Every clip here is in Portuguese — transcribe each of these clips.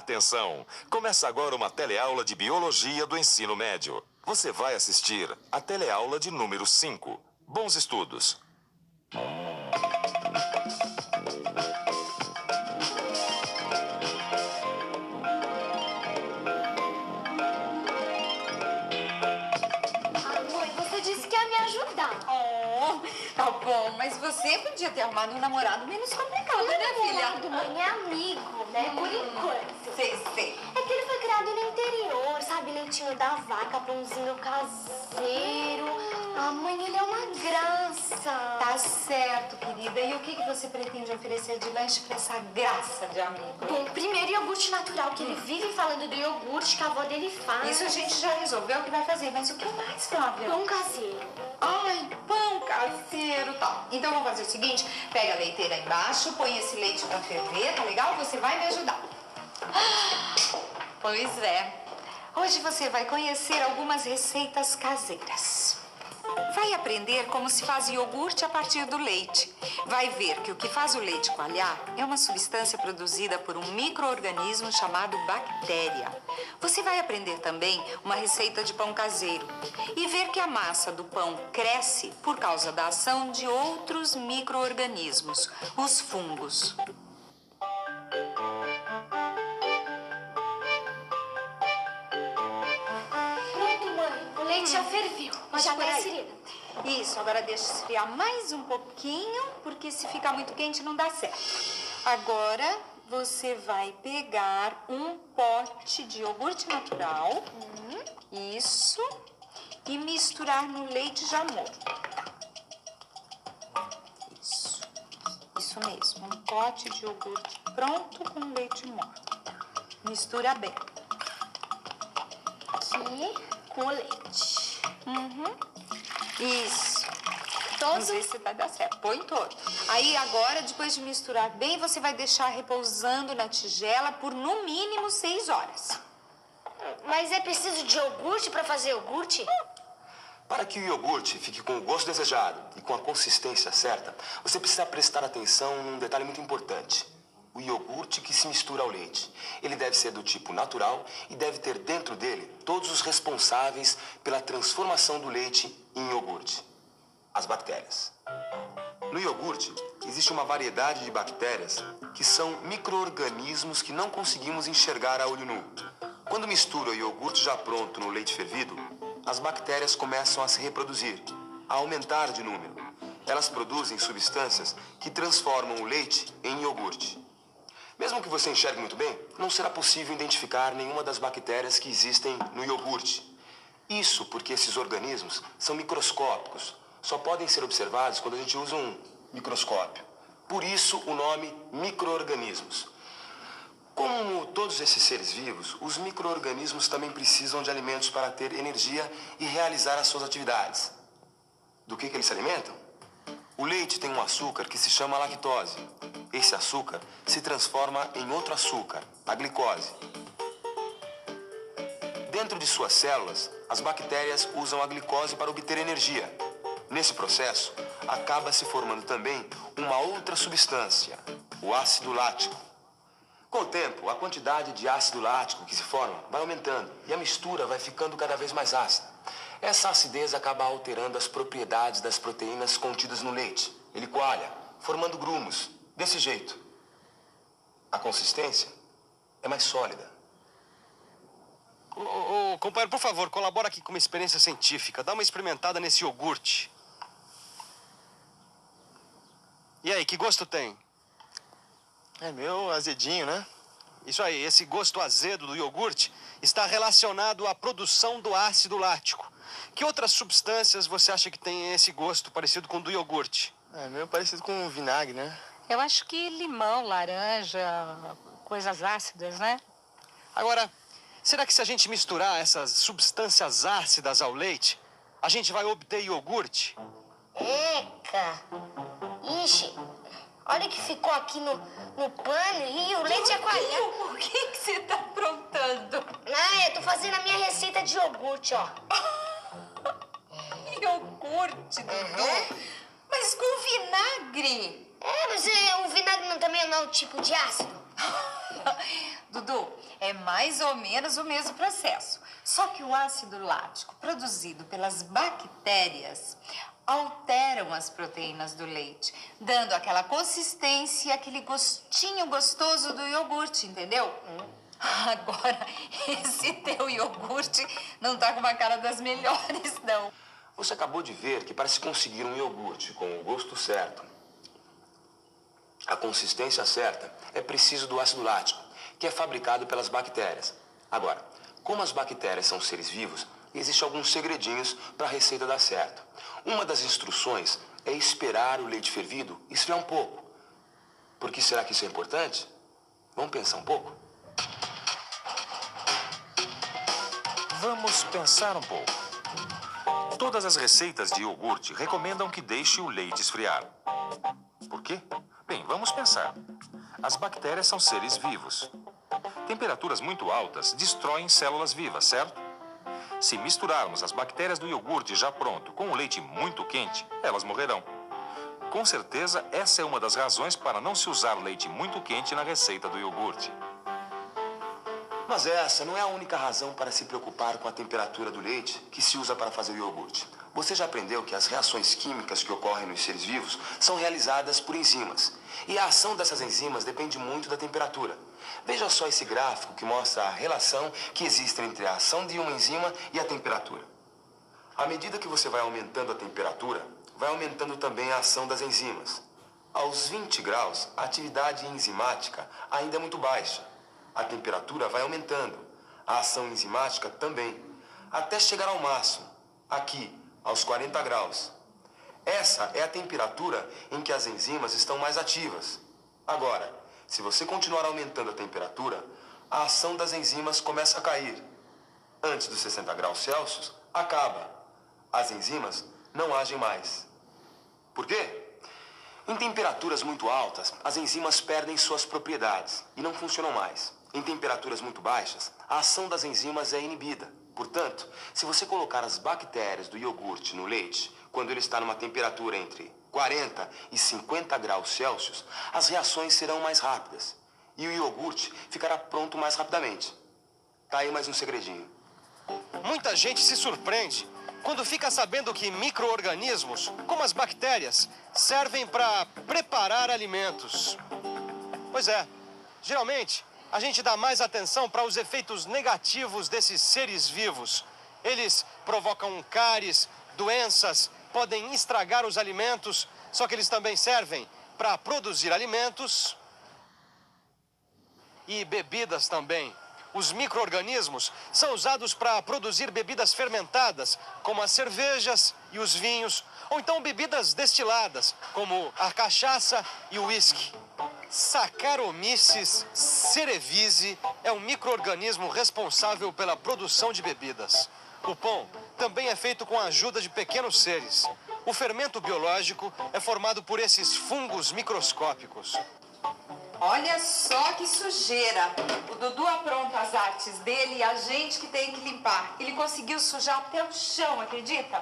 Atenção! Começa agora uma teleaula de Biologia do Ensino Médio. Você vai assistir a teleaula de número 5. Bons estudos! Mãe, você disse que ia me ajudar. Oh, tá bom, mas você podia ter arrumado um namorado menos complicado, né, filha? Mãe, é amigo, né? Por enquanto. Sei. É que ele foi criado no interior, sabe? Leitinho da vaca, pãozinho caseiro. Ah, mãe, ele é uma graça. Tá certo, querida. E o que você pretende oferecer de lanche pra essa graça de amigo? Bom, primeiro iogurte natural, que ele vive falando do iogurte que a avó dele faz. Isso a gente já resolveu o que vai fazer, mas o que mais, Flávia? Pão caseiro. Ai, pão caseiro, tá. Então vamos fazer o seguinte, pega a leiteira aí embaixo, põe esse leite pra ferver, tá legal? Você vai me ajudar. Pois é. Hoje você vai conhecer algumas receitas caseiras. Vai aprender como se faz iogurte a partir do leite. Vai ver que o que faz o leite coalhar é uma substância produzida por um micro-organismo chamado bactéria. Você vai aprender também uma receita de pão caseiro e ver que a massa do pão cresce por causa da ação de outros micro-organismos, os fungos. Pronto, mãe. O leite já ferveu. Mas já por tá aí. inserido. Isso, agora deixa esfriar mais um pouquinho, porque se ficar muito quente não dá certo. Agora você vai pegar um pote de iogurte natural, isso, e misturar no leite já morno. Isso mesmo, um pote de iogurte pronto com leite morno. Mistura bem. Aqui com o leite. Isso. Vamos ver se vai dar certo. Põe todo. Aí agora, depois de misturar bem, você vai deixar repousando na tigela por no mínimo 6 horas. Mas é preciso de iogurte pra fazer iogurte? Para que o iogurte fique com o gosto desejado e com a consistência certa, você precisa prestar atenção num detalhe muito importante. O iogurte que se mistura ao leite. Ele deve ser do tipo natural e deve ter dentro dele todos os responsáveis pela transformação do leite em iogurte. As bactérias. No iogurte, existe uma variedade de bactérias que são micro-organismos que não conseguimos enxergar a olho nu. Quando mistura o iogurte já pronto no leite fervido, as bactérias começam a se reproduzir, a aumentar de número. Elas produzem substâncias que transformam o leite em iogurte. Mesmo que você enxergue muito bem, não será possível identificar nenhuma das bactérias que existem no iogurte. Isso porque esses organismos são microscópicos. Só podem ser observados quando a gente usa um microscópio. Por isso o nome micro-organismos. Como todos esses seres vivos, os micro-organismos também precisam de alimentos para ter energia e realizar as suas atividades. Do que eles se alimentam? O leite tem um açúcar que se chama lactose. Esse açúcar se transforma em outro açúcar, a glicose. Dentro de suas células, as bactérias usam a glicose para obter energia. Nesse processo, acaba se formando também uma outra substância, o ácido lático. Com o tempo, a quantidade de ácido lático que se forma vai aumentando e a mistura vai ficando cada vez mais ácida. Essa acidez acaba alterando as propriedades das proteínas contidas no leite. Ele coalha, formando grumos, desse jeito. A consistência é mais sólida. Ô, companheiro, por favor, colabora aqui com uma experiência científica. Dá uma experimentada nesse iogurte. E aí, que gosto tem? É meio azedinho, né? Isso aí, esse gosto azedo do iogurte está relacionado à produção do ácido lático. Que outras substâncias você acha que tem esse gosto parecido com o do iogurte? É meio parecido com vinagre, né? Eu acho que limão, laranja, coisas ácidas, né? Agora, será que se a gente misturar essas substâncias ácidas ao leite, a gente vai obter iogurte? Eca! Ixi, olha o que ficou aqui no pano e o leite é coalhado. O que você tá aprontando? Ah, eu tô fazendo a minha receita de iogurte, ó. Iogurte, Dudu? Mas com vinagre? É, mas o vinagre também não é um tipo de ácido? Dudu, é mais ou menos o mesmo processo. Só que o ácido lático produzido pelas bactérias alteram as proteínas do leite, dando aquela consistência e aquele gostinho gostoso do iogurte, entendeu? Agora, esse teu iogurte não tá com uma cara das melhores, não. Você acabou de ver que para se conseguir um iogurte com o gosto certo, a consistência certa, é preciso do ácido lático, que é fabricado pelas bactérias. Agora, como as bactérias são seres vivos, existem alguns segredinhos para a receita dar certo. Uma das instruções é esperar o leite fervido esfriar um pouco. Por que será que isso é importante? Vamos pensar um pouco? Vamos pensar um pouco. Todas as receitas de iogurte recomendam que deixe o leite esfriar. Por quê? Bem, vamos pensar. As bactérias são seres vivos. Temperaturas muito altas destroem células vivas, certo? Se misturarmos as bactérias do iogurte já pronto com o leite muito quente, elas morrerão. Com certeza, essa é uma das razões para não se usar leite muito quente na receita do iogurte. Mas essa não é a única razão para se preocupar com a temperatura do leite que se usa para fazer o iogurte. Você já aprendeu que as reações químicas que ocorrem nos seres vivos são realizadas por enzimas. E a ação dessas enzimas depende muito da temperatura. Veja só esse gráfico que mostra a relação que existe entre a ação de uma enzima e a temperatura. À medida que você vai aumentando a temperatura, vai aumentando também a ação das enzimas. Aos 20 graus, a atividade enzimática ainda é muito baixa. A temperatura vai aumentando, a ação enzimática também, até chegar ao máximo, aqui, aos 40 graus. Essa é a temperatura em que as enzimas estão mais ativas. Agora, se você continuar aumentando a temperatura, a ação das enzimas começa a cair. Antes dos 60 graus Celsius, acaba. As enzimas não agem mais. Por quê? Em temperaturas muito altas, as enzimas perdem suas propriedades e não funcionam mais. Em temperaturas muito baixas, a ação das enzimas é inibida. Portanto, se você colocar as bactérias do iogurte no leite, quando ele está numa temperatura entre 40 e 50 graus Celsius, as reações serão mais rápidas e o iogurte ficará pronto mais rapidamente. Tá aí mais um segredinho. Muita gente se surpreende quando fica sabendo que micro-organismos, como as bactérias, servem para preparar alimentos. Pois é, geralmente a gente dá mais atenção para os efeitos negativos desses seres vivos. Eles provocam cáries, doenças, podem estragar os alimentos, só que eles também servem para produzir alimentos e bebidas também. Os micro-organismos são usados para produzir bebidas fermentadas, como as cervejas e os vinhos, ou então bebidas destiladas, como a cachaça e o uísque. Saccharomyces cerevisiae é um micro-organismo responsável pela produção de bebidas. O pão também é feito com a ajuda de pequenos seres. O fermento biológico é formado por esses fungos microscópicos. Olha só que sujeira. O Dudu apronta as artes dele e a gente que tem que limpar. Ele conseguiu sujar até o chão, acredita?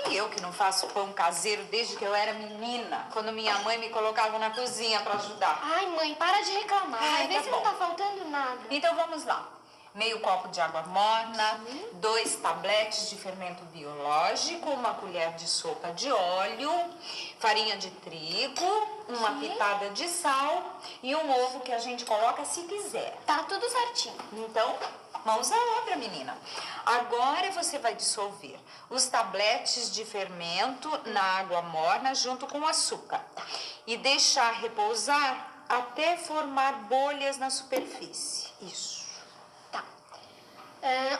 E eu que não faço pão caseiro desde que eu era menina, quando minha mãe me colocava na cozinha para ajudar. Ai, mãe, para de reclamar. Ai, Vê tá se bom. não tá faltando nada. Então vamos lá. Meio copo de água morna, 2 tabletes de fermento biológico, 1 colher de sopa de óleo, farinha de trigo, uma pitada de sal e um ovo que a gente coloca se quiser. Tá tudo certinho. Então, mãos à obra, menina. Agora você vai dissolver os tabletes de fermento na água morna junto com o açúcar e deixar repousar até formar bolhas na superfície. Isso. Tá.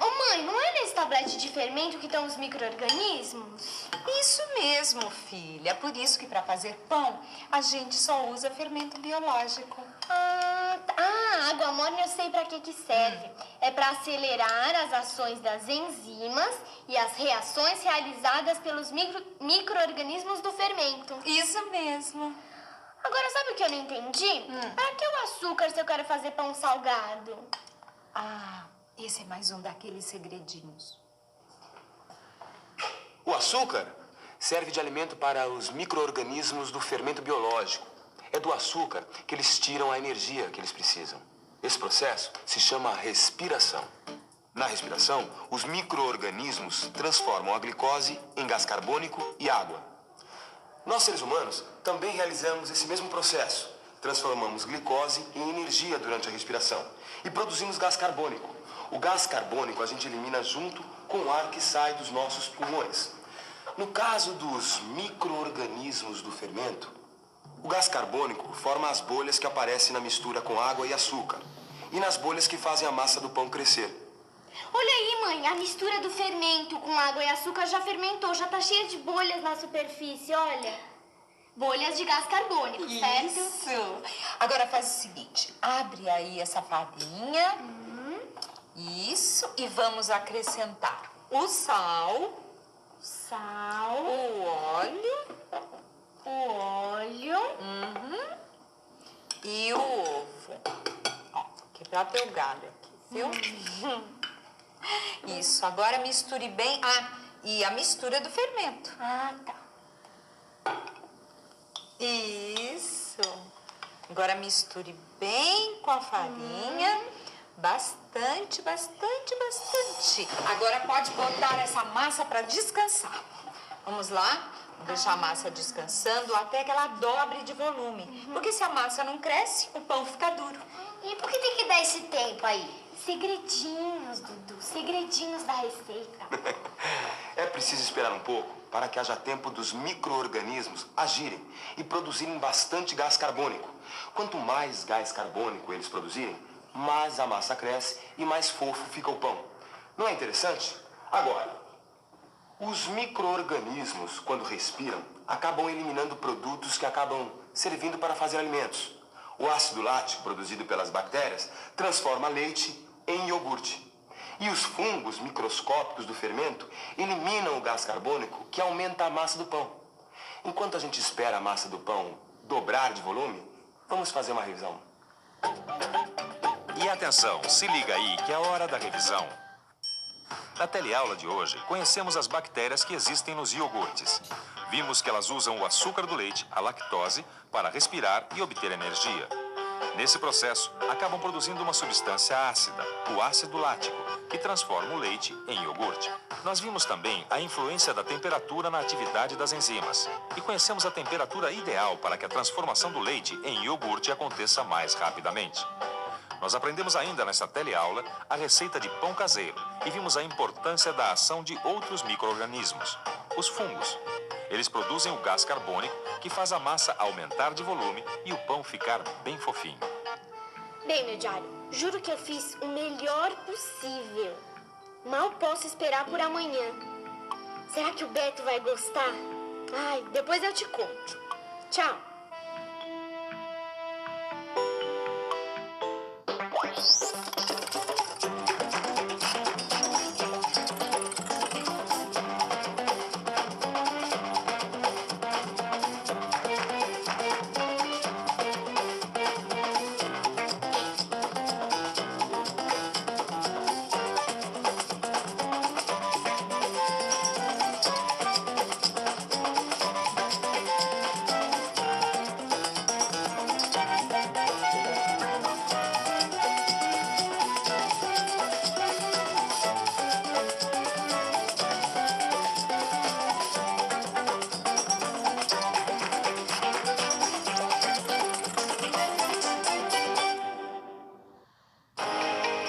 Ô mãe, não é nesse tablete de fermento que estão os micro-organismos? Isso mesmo, filha. Por isso que para fazer pão, a gente só usa fermento biológico. Água morna eu sei pra que serve. É pra acelerar as ações das enzimas e as reações realizadas pelos micro-organismos do fermento. Isso mesmo. Agora, sabe o que eu não entendi? Pra que o açúcar se eu quero fazer pão salgado? Ah, esse é mais um daqueles segredinhos. O açúcar serve de alimento para os micro-organismos do fermento biológico. É do açúcar que eles tiram a energia que eles precisam. Esse processo se chama respiração. Na respiração, os micro-organismos transformam a glicose em gás carbônico e água. Nós, seres humanos, também realizamos esse mesmo processo. Transformamos glicose em energia durante a respiração e produzimos gás carbônico. O gás carbônico a gente elimina junto com o ar que sai dos nossos pulmões. No caso dos micro-organismos do fermento, o gás carbônico forma as bolhas que aparecem na mistura com água e açúcar e nas bolhas que fazem a massa do pão crescer. Olha aí, mãe, a mistura do fermento com água e açúcar já fermentou, já tá cheia de bolhas na superfície, olha. Bolhas de gás carbônico, certo? Isso. Agora faz o seguinte, abre aí essa farinha. Isso, e vamos acrescentar o sal, o óleo, e o ovo. Ó, quebrar teu galho aqui, viu? Isso, agora misture bem. Ah, e a mistura do fermento. Ah, tá. Isso. Agora misture bem com a farinha. Bastante, bastante, bastante. Agora pode botar essa massa para descansar. Vamos lá? Vou deixar a massa descansando até que ela dobre de volume. Porque se a massa não cresce, o pão fica duro. E por que tem que dar esse tempo aí? Segredinhos, Dudu, segredinhos da receita. É preciso esperar um pouco para que haja tempo dos micro-organismos agirem e produzirem bastante gás carbônico. Quanto mais gás carbônico eles produzirem, mais a massa cresce e mais fofo fica o pão. Não é interessante? Agora, os micro-organismos, quando respiram, acabam eliminando produtos que acabam servindo para fazer alimentos. O ácido lático, produzido pelas bactérias, transforma leite em iogurte. E os fungos microscópicos do fermento eliminam o gás carbônico que aumenta a massa do pão. Enquanto a gente espera a massa do pão dobrar de volume, vamos fazer uma revisão. E atenção, se liga aí que é a hora da revisão. Na teleaula de hoje, conhecemos as bactérias que existem nos iogurtes. Vimos que elas usam o açúcar do leite, a lactose, para respirar e obter energia. Nesse processo, acabam produzindo uma substância ácida, o ácido lático, que transforma o leite em iogurte. Nós vimos também a influência da temperatura na atividade das enzimas e conhecemos a temperatura ideal para que a transformação do leite em iogurte aconteça mais rapidamente. Nós aprendemos ainda nessa teleaula a receita de pão caseiro e vimos a importância da ação de outros micro-organismos, os fungos. Eles produzem o gás carbônico que faz a massa aumentar de volume e o pão ficar bem fofinho. Bem, meu diário, juro que eu fiz o melhor possível. Mal posso esperar por amanhã. Será que o Beto vai gostar? Ai, depois eu te conto. Tchau.